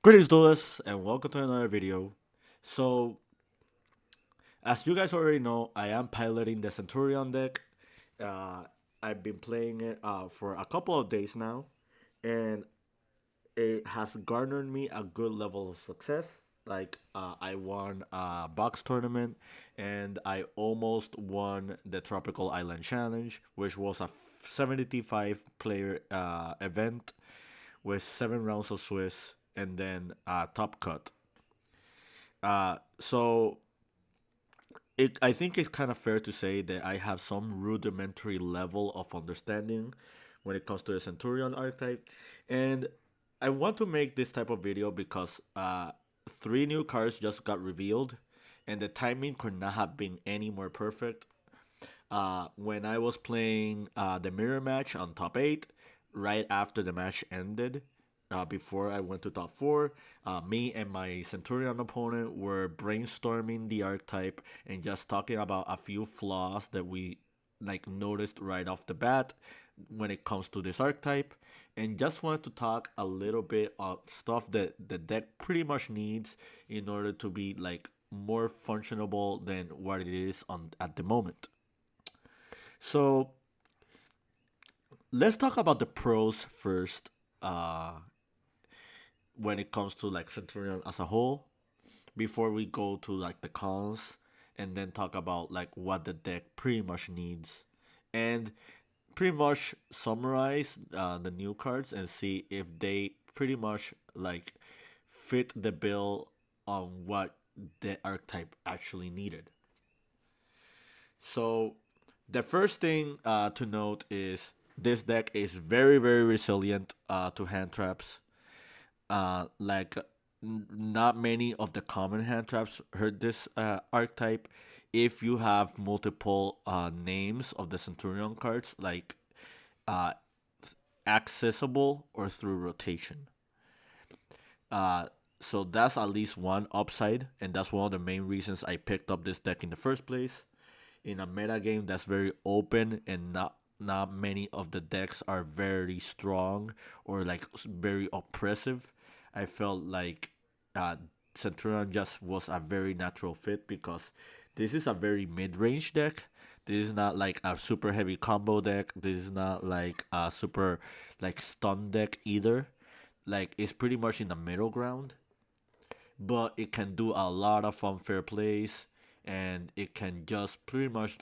Greetings, Douglas, and welcome to another video. So, as you guys already know, I am piloting the Centurion deck. Uh, I've been playing it for a couple of days now, and it has garnered me a good level of success. I won a box tournament, and I almost won the Tropical Island Challenge, which was a 75 player event with 7 rounds of Swiss and then top cut. So I think it's kind of fair to say that I have some rudimentary level of understanding when it comes to the Centurion archetype, and I want to make this type of video because 3 new cards just got revealed, and the timing could not have been any more perfect. When I was playing the mirror match on top 8, right after the match ended, before I went to top 4, me and my Centurion opponent were brainstorming the archetype and just talking about a few flaws that we noticed right off the bat when it comes to this archetype, and just wanted to talk a little bit of stuff that the deck pretty much needs in order to be more functionable than what it is on at the moment. So let's talk about the pros first. When it comes to Centurion as a whole, before we go to the cons, and then talk about what the deck pretty much needs, and pretty much summarize the new cards and see if they pretty much fit the bill on what the archetype actually needed. So the first thing to note is this deck is very resilient to hand traps. Not many of the common hand traps hurt this archetype if you have multiple names of the Centurion cards, uh, accessible or through rotation. Uh, so that's at least one upside, and that's one of the main reasons I picked up this deck in the first place. In a meta game that's very open and not many of the decks are very strong or very oppressive, I felt like uh, Centurion just was a very natural fit because this is a very mid-range deck. This is not like a super heavy combo deck. This is not like a super stun deck either. It's pretty much in the middle ground, but it can do a lot of unfair plays, and it can just pretty much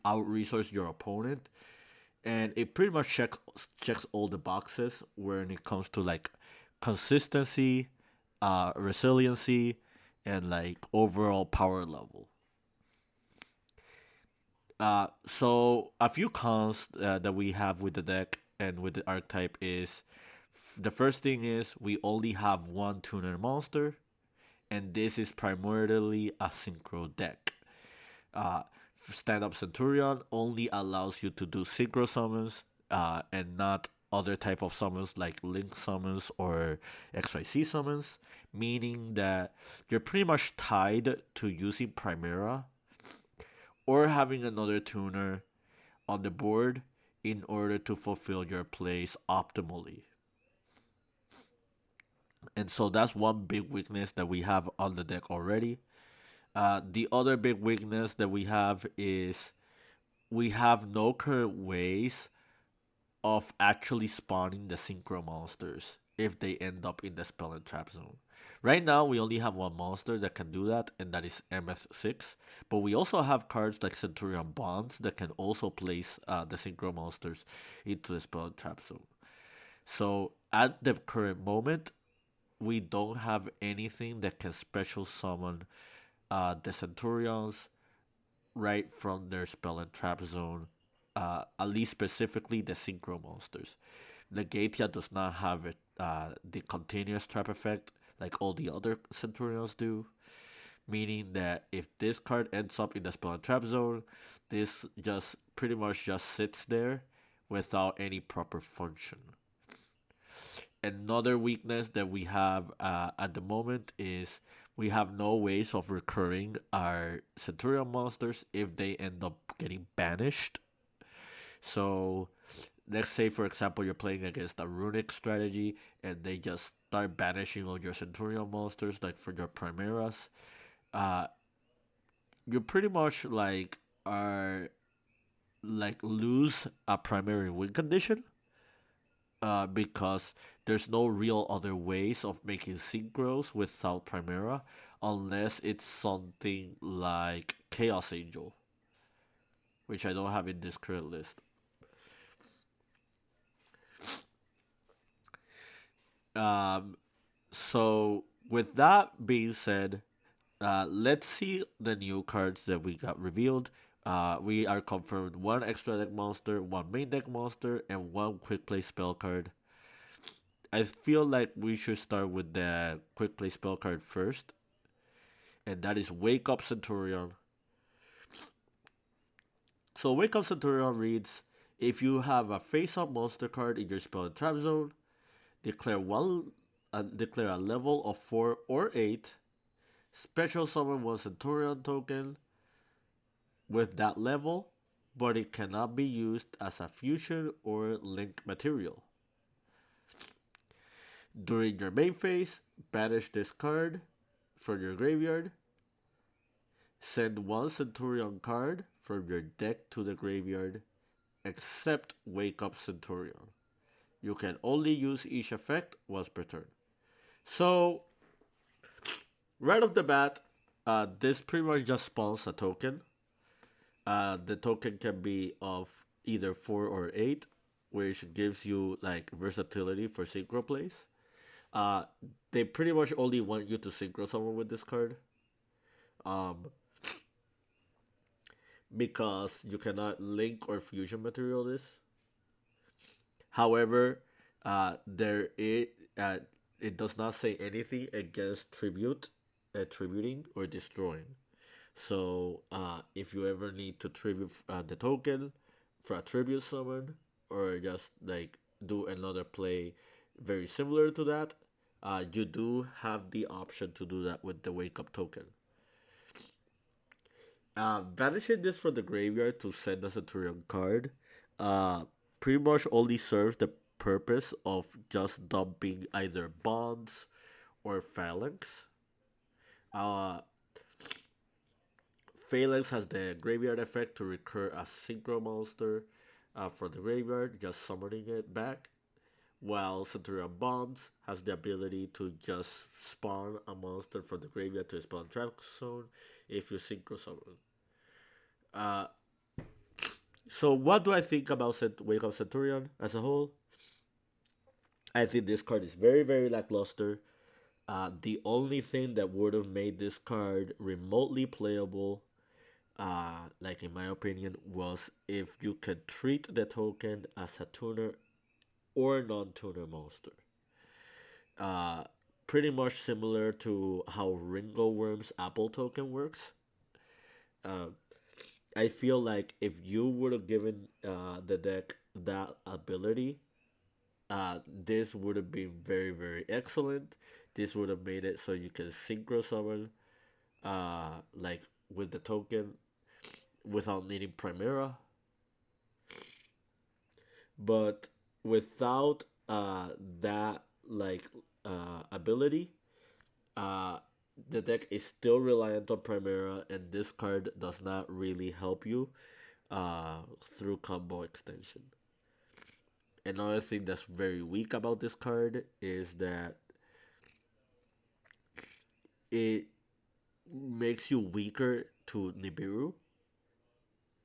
out resource your opponent, and it pretty much checks all the boxes when it comes to consistency, resiliency, and overall power level. So a few cons that we have with the deck and with the archetype is the first thing is we only have one tuner monster, and this is primarily a synchro deck. Uh, Stand Up Centurion only allows you to do synchro summons, and not other type of summons like link summons or XYZ summons, meaning that you're pretty much tied to using Primera or having another tuner on the board in order to fulfill your plays optimally. And so that's one big weakness that we have on the deck already. The other big weakness that we have is we have no current ways of actually spawning the synchro monsters if they end up in the spell and trap zone. Right now, we only have one monster that can do that, and that is MF6. But we also have cards like Centurion Bonds that can also place the synchro monsters into the spell and trap zone. So at the current moment, we don't have anything that can special summon the Centurions right from their spell and trap zone, at least specifically the synchro monsters. Legatia does not have the continuous trap effect like all the other Centurions do, meaning that if this card ends up in the spell and trap zone, this just pretty much just sits there without any proper function. Another weakness that we have at the moment is we have no ways of recurring our Centurion monsters if they end up getting banished. So let's say for example you're playing against a runic strategy and they just start banishing all your Centurion monsters like for your Primaras. Uh, you pretty much like are like lose a primary win condition because there's no real other ways of making synchros without Primera unless it's something like Chaos Angel, which I don't have in this current list. Um, so with that being said, let's see the new cards that we got revealed. We are confirmed one extra deck monster, one main deck monster, and one quick play spell card. I feel like we should start with the quick play spell card first, and that is Wake Up Centurion. So Wake Up Centurion reads: if you have a face-up monster card in your spell and trap zone, declare declare a level of 4 or 8. Special summon one Centurion token with that level, but it cannot be used as a fusion or link material. During your main phase, banish this card from your graveyard. Send one Centurion card from your deck to the graveyard, except Wake Up Centurion. You can only use each effect once per turn. So, right off the bat, this pretty much just spawns a token. The token can be of either 4 or 8, which gives you like versatility for synchro plays. Uh, they pretty much only want you to synchro someone with this card. Um, because you cannot link or fusion material this. However, there it does not say anything against tributing or destroying. So if you ever need to tribute the token for a tribute summon, or just like do another play very similar to that, you do have the option to do that with the wake up token. Banishing this from the graveyard to send a Centurion card uh, pretty much only serves the purpose of just dumping either bonds or phalanx. Uh, Phalanx has the graveyard effect to recur a synchro monster from the graveyard, just summoning it back. While Centurion Bombs has the ability to just spawn a monster from the graveyard to spawn trap zone if you synchro summon. Uh, so what do I think about Wake Up Centurion as a whole? I think this card is very, very lackluster. The only thing that would have made this card remotely playable, like in my opinion, was if you could treat the token as a tuner or non-tuner monster. Uh, Pretty much similar to how Ringo Worm's Apple token works. Uh, I feel like if you would have given the deck that ability, this would have been very, very excellent. This would have made it so you can synchro summon, like with the token without needing Primera. But without that like ability, uh, the deck is still reliant on Primera, and this card does not really help you through combo extension. Another thing that's very weak about this card is that it makes you weaker to Nibiru,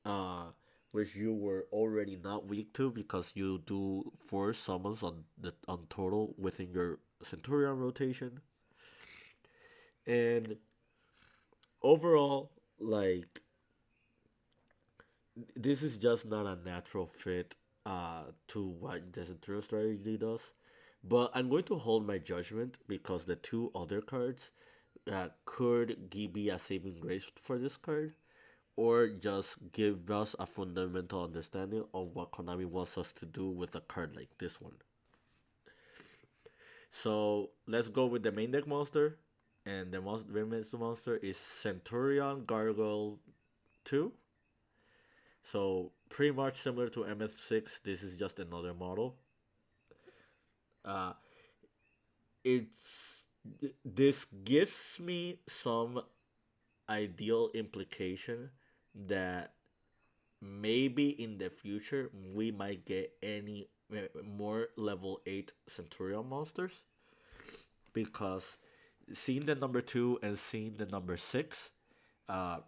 uh, which you were already not weak to because you do 4 summons on total within your Centurion rotation. And overall, like this is just not a natural fit to what the Centurion strategy does. But I'm going to hold my judgment because the two other cards could be a saving grace for this card, or just give us a fundamental understanding of what Konami wants us to do with a card like this one. So let's go with the main deck monster, and the women's monster is Centurion Gargoyle 2. So Pretty much similar to MF6. This is just another model. Uh, it's this gives me some ideal implication that maybe in the future we might get any more level 8 Centurion monsters, because seeing the number 2 and seeing the number 6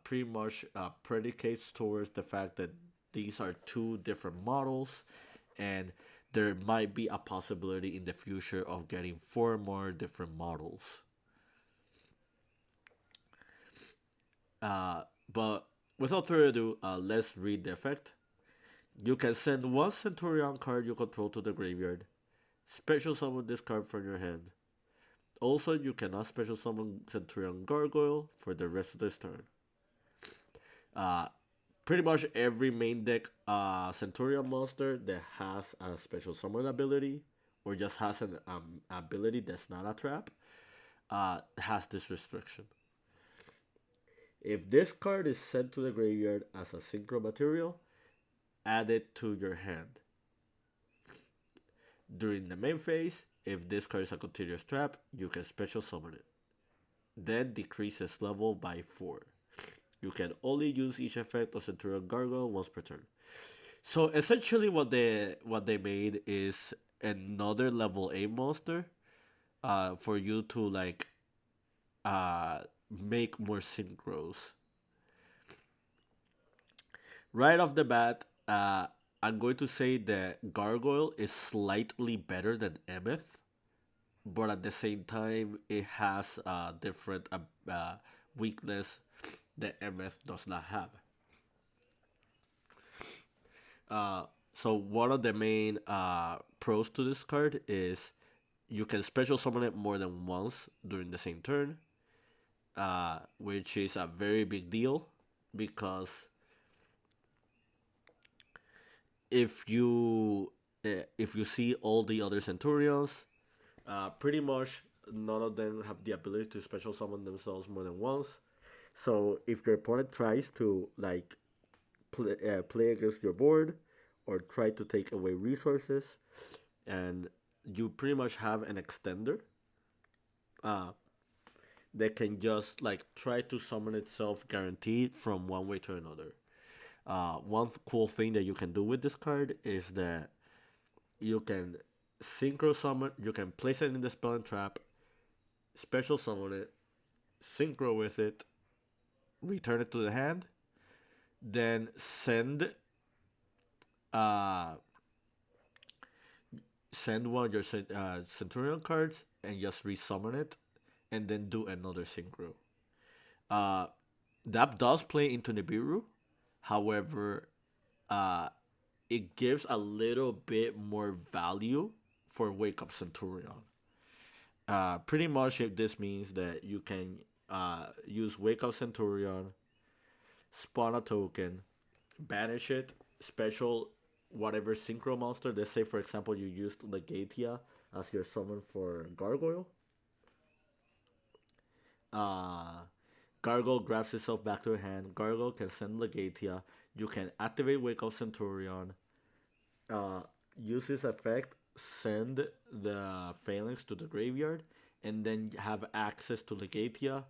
pretty much predicates towards the fact that these are two different models, and there might be a possibility in the future of getting four more different models. But without further ado, let's read the effect. You can send one Centurion card you control to the graveyard. Special summon this card from your hand. Also, you cannot special summon Centurion Gargoyle for the rest of this turn. Uh, Pretty much every main deck Centurion monster that has a special summon ability or just has an ability that's not a trap has this restriction. If this card is sent to the graveyard as a synchro material, add it to your hand. During the main phase, if this card is a continuous trap, you can special summon it. Then decrease its level by 4. You can only use each effect of Centurion Gargoyle once per turn. So essentially, what they made is another level 8 monster, for you to like make more synchros. Right off the bat, I'm going to say that Gargoyle is slightly better than Emeth, but at the same time, it has a different weakness that Emeth does not have. So one of the main pros to this card is you can special summon it more than once during the same turn, which is a very big deal because if you if you see all the other Centurions, pretty much none of them have the ability to special summon themselves more than once. So if your opponent tries to like play against your board or try to take away resources, and you pretty much have an extender uh, that can just like try to summon itself guaranteed from one way to another. One cool thing that you can do with this card is that you can synchro summon, you can place it in the spell and trap, special summon it, synchro with it, return it to the hand, then uh, send one of your Centurion cards and just resummon it, and then do another synchro. Uh, that does play into Nibiru. However, uh, it gives a little bit more value for Wake Up Centurion. Pretty much, if this means that you can use Wake Up Centurion, spawn a token, banish it, special whatever synchro monster. Let's say, for example, you used Legatia as your summon for Gargoyle. Uh, Gargoyle grabs itself back to your hand. Gargoyle can send Legatia. You can activate Wake Up Centurion. Uh, Use this effect, send the phalanx to the graveyard, and then have access to Legatia,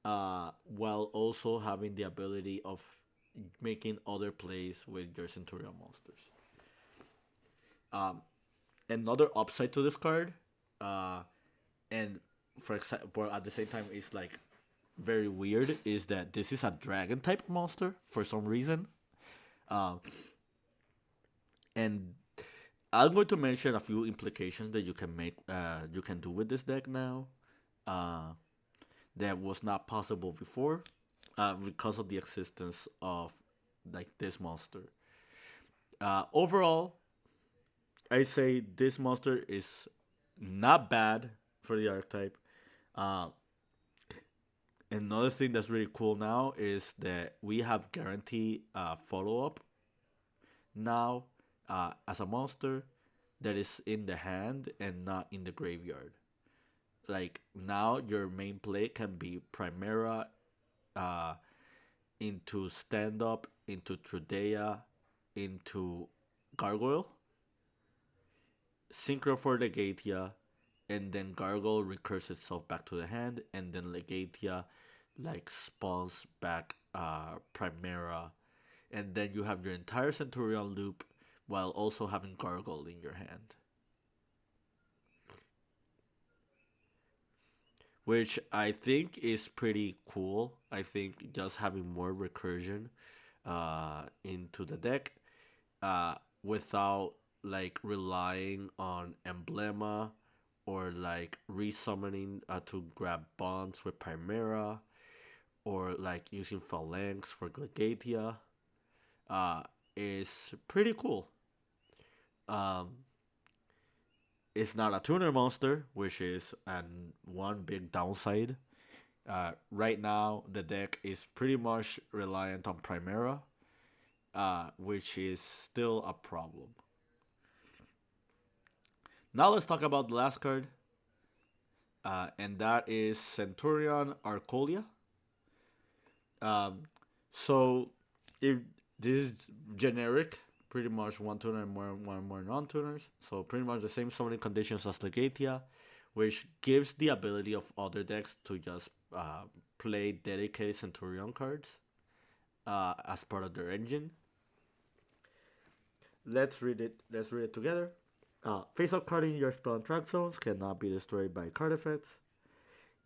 while also having the ability of making other plays with your Centurion monsters. Another upside to this card, uh, and for example, at the same time, it's like very weird, is that this is a dragon type monster for some reason. And I'm going to mention a few implications that you can do with this deck now, uh, that was not possible before, because of the existence of like this monster. Overall, I say this monster is not bad for the archetype. Uh, Another thing that's really cool now is that we have guarantee follow up now, as a monster that is in the hand and not in the graveyard. Like now, your main play can be Primera, uh, into stand up, into Trudea, into Gargoyle, Synchro for Legatia, and then Gargoyle recurs itself back to the hand, and then Legatia like spawns back Primera, and then you have your entire Centurion loop while also having Gargoyle in your hand, which I think is pretty cool. I think just having more recursion into the deck uh, without like relying on Emblema or like resummoning to grab bonds with Primera or like using Phalanx for Legatia uh, is pretty cool. Um, it's not a tuner monster, which is one big downside. Right now, the deck is pretty much reliant on Primera, which is still a problem. Now let's talk about the last card, and that is Centurion Arolia. Um, so if this is generic, pretty much one tuner and one more non-tuners. So pretty much the same summoning conditions as Legatia, which gives the ability of other decks to just play dedicated Centurion cards as part of their engine. Let's read it. Let's read it together. Face-up card in your spell and track zones cannot be destroyed by card effects.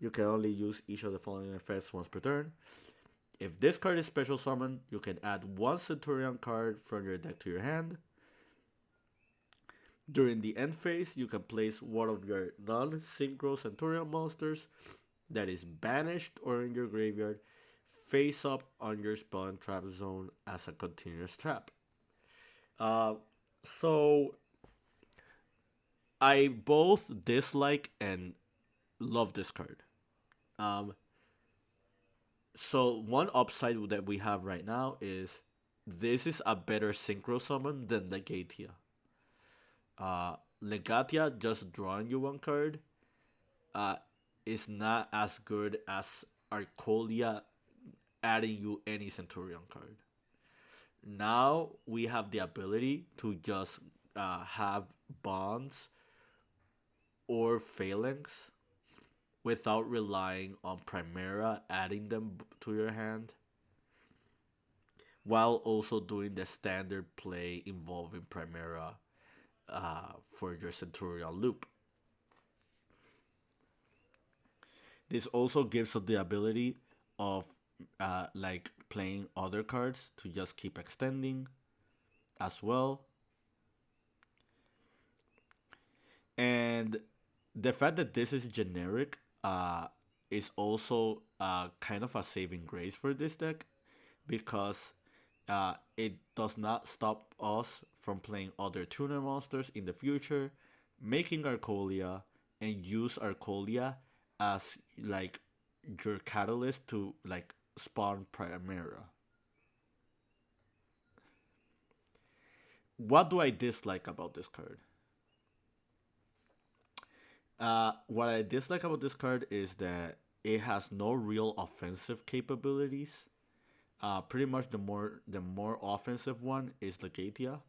You can only use each of the following effects once per turn. If this card is special summoned, you can add one Centurion card from your deck to your hand. During the end phase, you can place one of your non-synchro Centurion monsters that is banished or in your graveyard face up on your spell and trap zone as a continuous trap. Uh, so I both dislike and love this card. Um, so one upside that we have right now is this is a better synchro summon than Legatia. Legatia just drawing you one card uh, is not as good as Arcolia adding you any Centurion card. Now we have the ability to just have bonds or phalanx without relying on Primera adding them to your hand, while also doing the standard play involving Primera for your Centurion loop. This also gives us the ability of like playing other cards to just keep extending as well. And the fact that this is generic is also kind of a saving grace for this deck because it does not stop us from playing other tuner monsters in the future, making Arcolia and use Arcolia as like your catalyst to like spawn Primera. What do I dislike about this card? What I dislike about this card is that it has no real offensive capabilities. Pretty much the more offensive one is Legatia,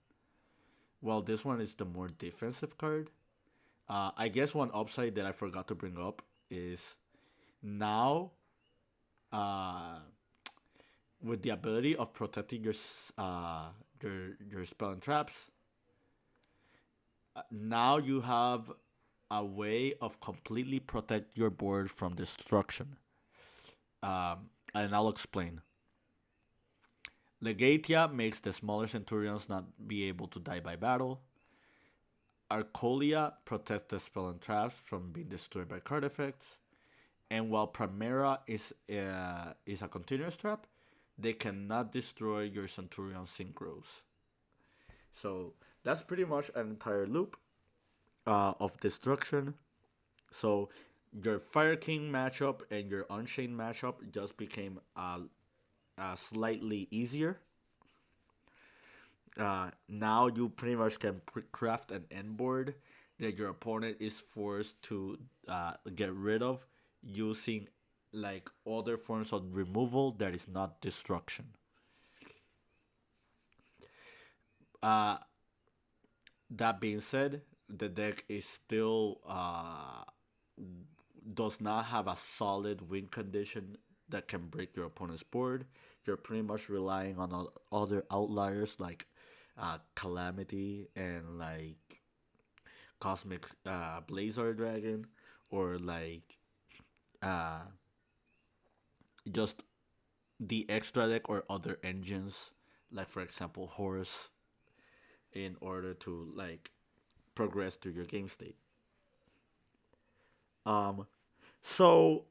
while this one is the more defensive card. I guess one upside that I forgot to bring up is now, uh, with the ability of protecting your spell and traps, now you have a way of completely protect your board from destruction. And I'll explain. Legatia makes the smaller Centurions not be able to die by battle. Arcolia protects the spell and traps from being destroyed by card effects. And while Primera is a continuous trap, they cannot destroy your Centurion synchros. So that's pretty much an entire loop of destruction. So your Fire King matchup and your Unchained matchup just became slightly easier. Now you pretty much can craft an end board that your opponent is forced to get rid of using like other forms of removal that is not destruction. Uh, that being said, the deck is still does not have a solid win condition that can break your opponent's board. You're pretty much relying on other outliers like Calamity and like Cosmic Blazar Dragon, or like uh, just the extra deck or other engines, like for example Horse, in order to like progress through your game state. Um, so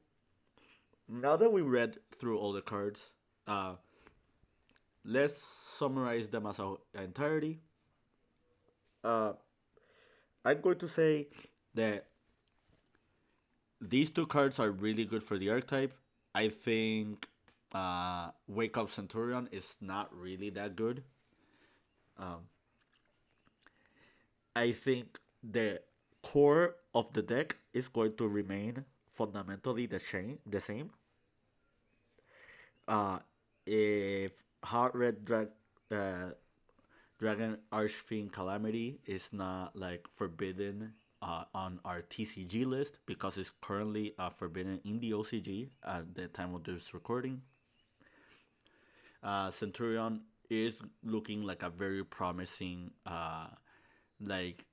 now that we read through all the cards, uh, let's summarize them as a entirety. Uh, I'm going to say that these two cards are really good for the archetype. I think Wake Up Centurion is not really that good. Um, I think the core of the deck is going to remain fundamentally the same. Uh, if Hot Red Dragon Archfiend Calamity is not like forbidden on our TCG list because it's currently forbidden in the OCG at the time of this recording. Centurion is looking like a very promising like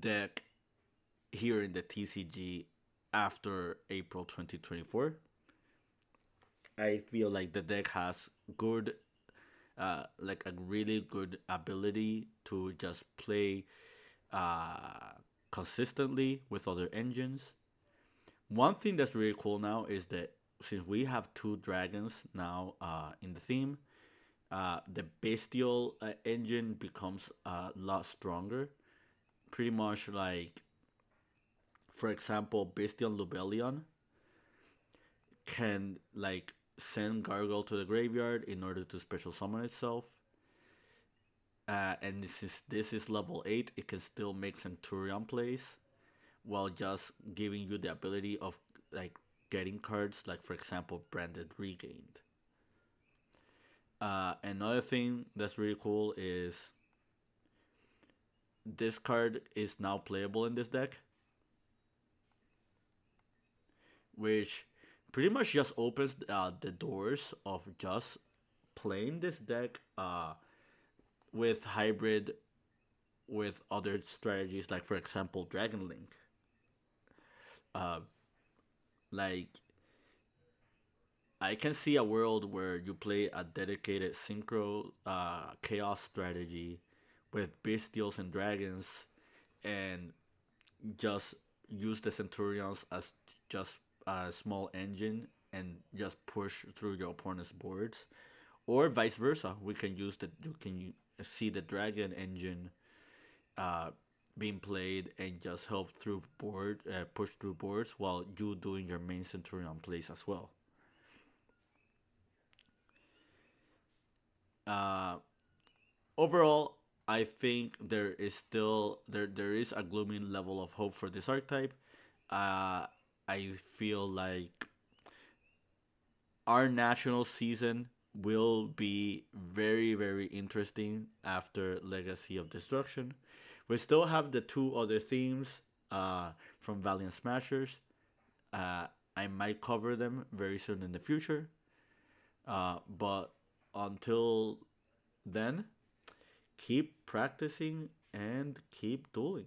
deck here in the TCG after April 2024. I feel like the deck has good like a really good ability to just play uh, consistently with other engines. One thing that's really cool now is that since we have two dragons now in the theme, the bestial engine becomes a lot stronger. Pretty much like, for example, bestial Lubellion can like send Gargoyle to the graveyard in order to special summon itself. And this is level 8, it can still make Centurion plays while just giving you the ability of like getting cards like for example Branded Regained. Another thing that's really cool is this card is now playable in this deck, which pretty much just opens the doors of just playing this deck with hybrid with other strategies like for example Dragon Link. Uh, like I can see a world where you play a dedicated synchro chaos strategy with bestials and dragons, and just use the centurions as just a small engine and just push through your opponent's boards, or vice versa. We can use the you can see the dragon engine uh, being played and just help through push through boards while you doing your main centurion plays as well. Uh, Overall, I think there is a gloomy level of hope for this archetype. Uh, I feel like our national season will be very interesting after Legacy of Destruction. We still have the two other themes from Valiant Smashers. Uh, I might cover them very soon in the future. But until then, keep practicing and keep dueling.